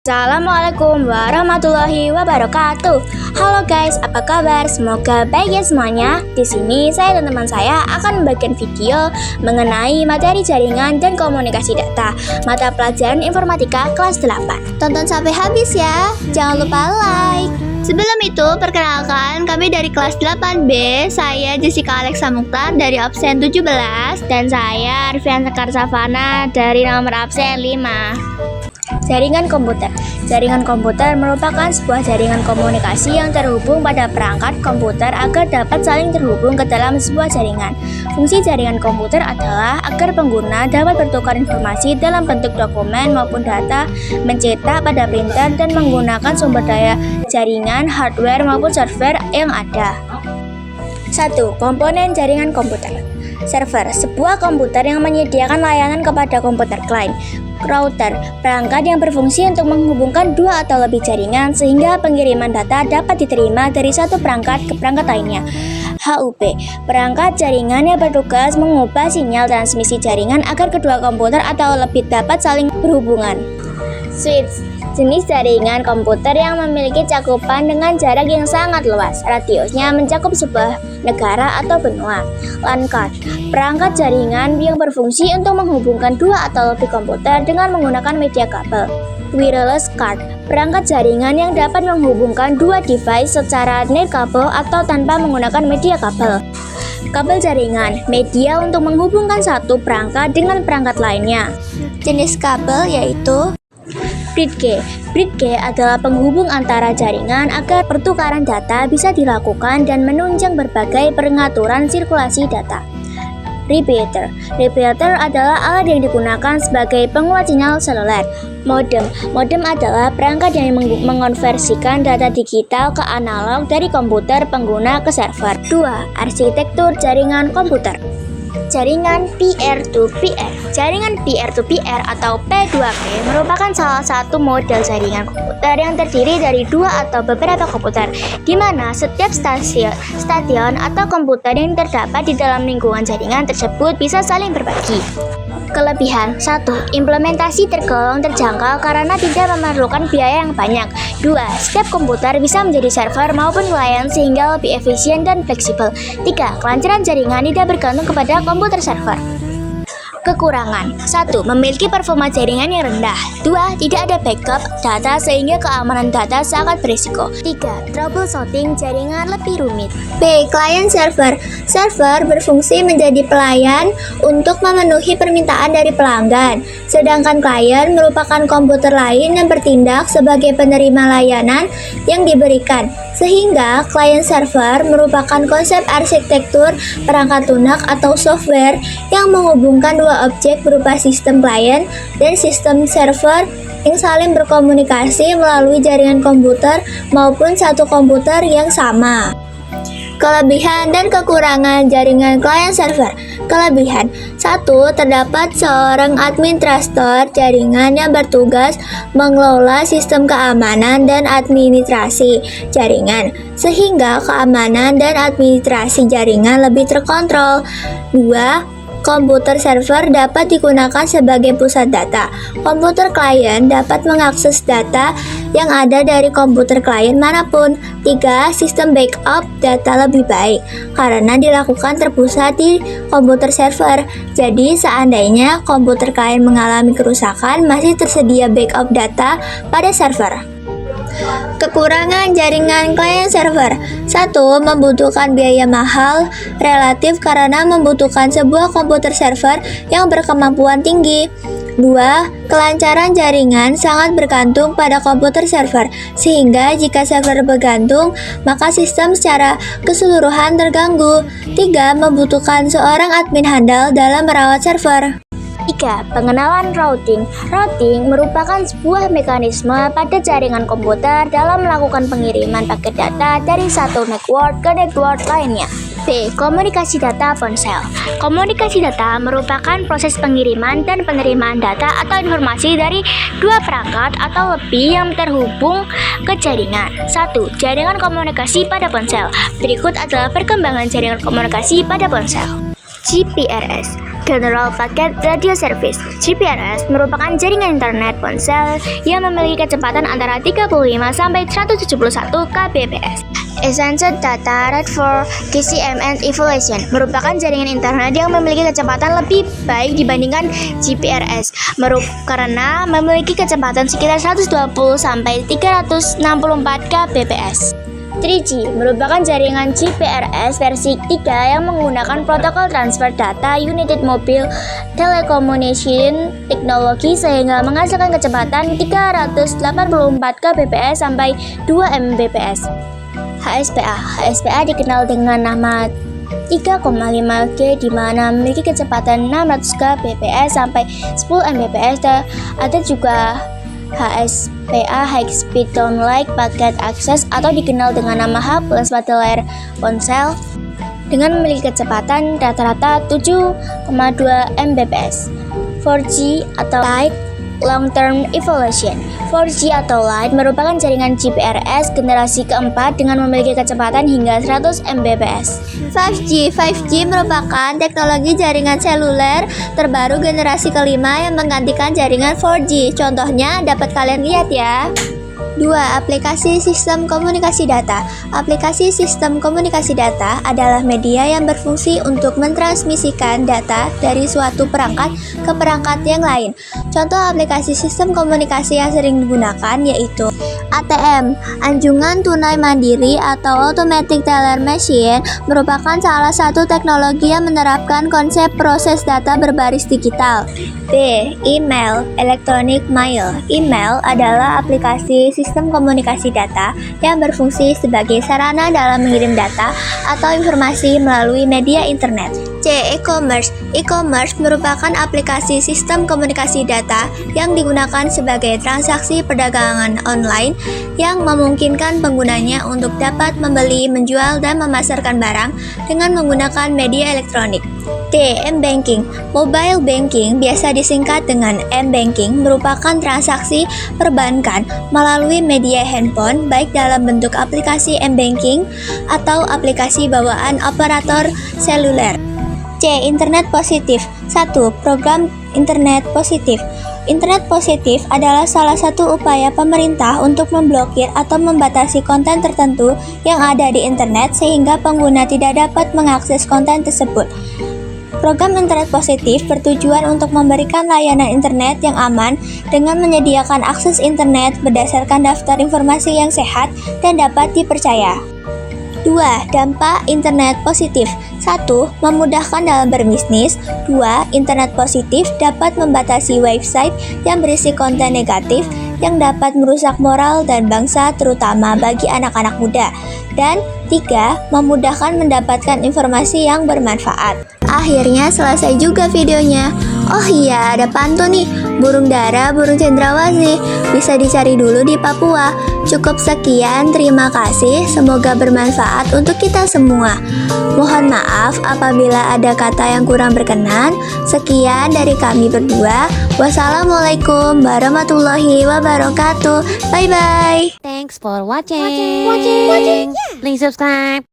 Assalamualaikum warahmatullahi wabarakatuh. Halo guys, apa kabar? Semoga baik ya semuanya. Di sini saya dan teman saya akan membagikan video mengenai materi jaringan dan komunikasi data, mata pelajaran informatika kelas 8. Tonton sampai habis ya. Jangan lupa like. Sebelum itu, perkenalkan kami dari kelas 8B. Saya Jessica Alexa Mukhtar dari absen 17 Dan saya Arfian Sekar Savana dari nomor absen 5. Jaringan komputer. Jaringan komputer merupakan sebuah jaringan komunikasi yang terhubung pada perangkat komputer agar dapat saling terhubung ke dalam sebuah jaringan. Fungsi jaringan komputer adalah agar pengguna dapat bertukar informasi dalam bentuk dokumen maupun data, mencetak pada printer, dan menggunakan sumber daya jaringan, hardware maupun software yang ada. 1. Komponen jaringan komputer. Server, sebuah komputer yang menyediakan layanan kepada komputer klien. Router, perangkat yang berfungsi untuk menghubungkan dua atau lebih jaringan sehingga pengiriman data dapat diterima dari satu perangkat ke perangkat lainnya. HUP, perangkat jaringan yang bertugas mengubah sinyal transmisi jaringan agar kedua komputer atau lebih dapat saling berhubungan. Switch, jenis jaringan komputer yang memiliki cakupan dengan jarak yang sangat luas, radiusnya mencakup sebuah negara atau benua. LAN card, perangkat jaringan yang berfungsi untuk menghubungkan dua atau lebih komputer dengan menggunakan media kabel. Wireless card, perangkat jaringan yang dapat menghubungkan dua device secara nirkabel atau tanpa menggunakan media kabel. Kabel jaringan, media untuk menghubungkan satu perangkat dengan perangkat lainnya. Jenis kabel yaitu Bridge. Bridge adalah penghubung antara jaringan agar pertukaran data bisa dilakukan dan menunjang berbagai pengaturan sirkulasi data. Repeater. Repeater adalah alat yang digunakan sebagai penguat sinyal seluler. Modem. Modem adalah perangkat yang mengonversikan data digital ke analog dari komputer pengguna ke server. 2. Arsitektur jaringan komputer. Jaringan peer-to-peer. Jaringan peer-to-peer atau P2P merupakan salah satu model jaringan komputer yang terdiri dari dua atau beberapa komputer, di mana setiap stasiun atau komputer yang terdapat di dalam lingkungan jaringan tersebut bisa saling berbagi. Kelebihan. 1. Implementasi tergolong terjangkau karena tidak memerlukan biaya yang banyak. 2. Setiap komputer bisa menjadi server maupun klien sehingga lebih efisien dan fleksibel. 3. Kelancaran jaringan tidak bergantung kepada komputer server. Kekurangan. 1. Memiliki performa jaringan yang rendah. 2. Tidak ada backup data sehingga keamanan data sangat berisiko. 3. Troubleshooting jaringan lebih rumit. B. Client server. Server berfungsi menjadi pelayan untuk memenuhi permintaan dari pelanggan, sedangkan klien merupakan komputer lain yang bertindak sebagai penerima layanan yang diberikan. Sehingga client server merupakan konsep arsitektur perangkat lunak atau software yang menghubungkan dua objek berupa sistem klien dan sistem server yang saling berkomunikasi melalui jaringan komputer maupun satu komputer yang sama. Kelebihan dan kekurangan jaringan client server. Kelebihan. 1. Terdapat seorang administrator jaringan yang bertugas mengelola sistem keamanan dan administrasi jaringan, sehingga keamanan dan administrasi jaringan lebih terkontrol. 2. Komputer server dapat digunakan sebagai pusat data. Komputer klien dapat mengakses data yang ada dari komputer klien manapun. 3. Sistem backup data lebih baik karena dilakukan terpusat di komputer server. Jadi seandainya komputer klien mengalami kerusakan, masih tersedia backup data pada server. Kekurangan jaringan client server. 1. Membutuhkan biaya mahal relatif karena membutuhkan sebuah komputer server yang berkemampuan tinggi. 2. Kelancaran jaringan sangat bergantung pada komputer server, sehingga jika server bergantung, maka sistem secara keseluruhan terganggu. 3. Membutuhkan seorang admin handal dalam merawat server. 3. Pengenalan routing. Routing merupakan sebuah mekanisme pada jaringan komputer dalam melakukan pengiriman paket data dari satu network ke network lainnya. B. Komunikasi data ponsel. Komunikasi data merupakan proses pengiriman dan penerimaan data atau informasi dari dua perangkat atau lebih yang terhubung ke jaringan. 1. Jaringan komunikasi pada ponsel. Berikut adalah perkembangan jaringan komunikasi pada ponsel. GPRS, General Packet Radio Service. GPRS merupakan jaringan internet ponsel yang memiliki kecepatan antara 35 sampai 171 kbps. Essential Data Rate for GCM and Evaluation merupakan jaringan internet yang memiliki kecepatan lebih baik dibandingkan GPRS karena memiliki kecepatan sekitar 120 sampai 364 kbps. 3G merupakan jaringan GPRS versi 3 yang menggunakan protokol transfer data United Mobile Telecommunication Technology sehingga menghasilkan kecepatan 384 kbps sampai 2 mbps. HSPA dikenal dengan nama 3,5G di mana memiliki kecepatan 600 kbps sampai 10 mbps. Ada juga HSPA High Speed Downlink Packet Access atau dikenal dengan nama H+ pada layar ponsel dengan memiliki kecepatan rata-rata 7,2 mbps. 4G atau Light Long Term Evolution. 4G atau Light merupakan jaringan GPRS generasi keempat dengan memiliki kecepatan hingga 100 mbps. 5G merupakan teknologi jaringan seluler terbaru generasi kelima yang menggantikan jaringan 4G. Contohnya dapat kalian lihat ya. 2. Aplikasi sistem komunikasi data. Aplikasi sistem komunikasi data adalah media yang berfungsi untuk mentransmisikan data dari suatu perangkat ke perangkat yang lain. Contoh aplikasi sistem komunikasi yang sering digunakan yaitu ATM, anjungan tunai mandiri atau Automatic Teller Machine, merupakan salah satu teknologi yang menerapkan konsep proses data berbaris digital. B. Email, Electronic Mail. Email adalah aplikasi sistem komunikasi data yang berfungsi sebagai sarana dalam mengirim data atau informasi melalui media internet. C. E-commerce. E-commerce merupakan aplikasi sistem komunikasi data yang digunakan sebagai transaksi perdagangan online yang memungkinkan penggunanya untuk dapat membeli, menjual, dan memasarkan barang dengan menggunakan media elektronik. D. M-Banking. Mobile banking, biasa disingkat dengan M-Banking, merupakan transaksi perbankan melalui media handphone baik dalam bentuk aplikasi M-Banking atau aplikasi bawaan operator seluler. C. Internet positif. 1. Program Internet positif. Internet positif adalah salah satu upaya pemerintah untuk memblokir atau membatasi konten tertentu yang ada di internet sehingga pengguna tidak dapat mengakses konten tersebut. Program internet positif bertujuan untuk memberikan layanan internet yang aman dengan menyediakan akses internet berdasarkan daftar informasi yang sehat dan dapat dipercaya. 2. Dampak internet positif. 1. Memudahkan dalam berbisnis. 2. Internet positif dapat membatasi website yang berisi konten negatif yang dapat merusak moral dan bangsa terutama bagi anak-anak muda. Dan 3. Memudahkan mendapatkan informasi yang bermanfaat. Akhirnya selesai juga videonya. Oh iya, ada pantun nih, burung dara, burung cendrawasih, bisa dicari dulu di Papua. Cukup sekian, terima kasih, semoga bermanfaat untuk kita semua. Mohon maaf apabila ada kata yang kurang berkenan. Sekian dari kami berdua. Wassalamualaikum warahmatullahi wabarakatuh. Bye bye. Thanks for watching. Please subscribe.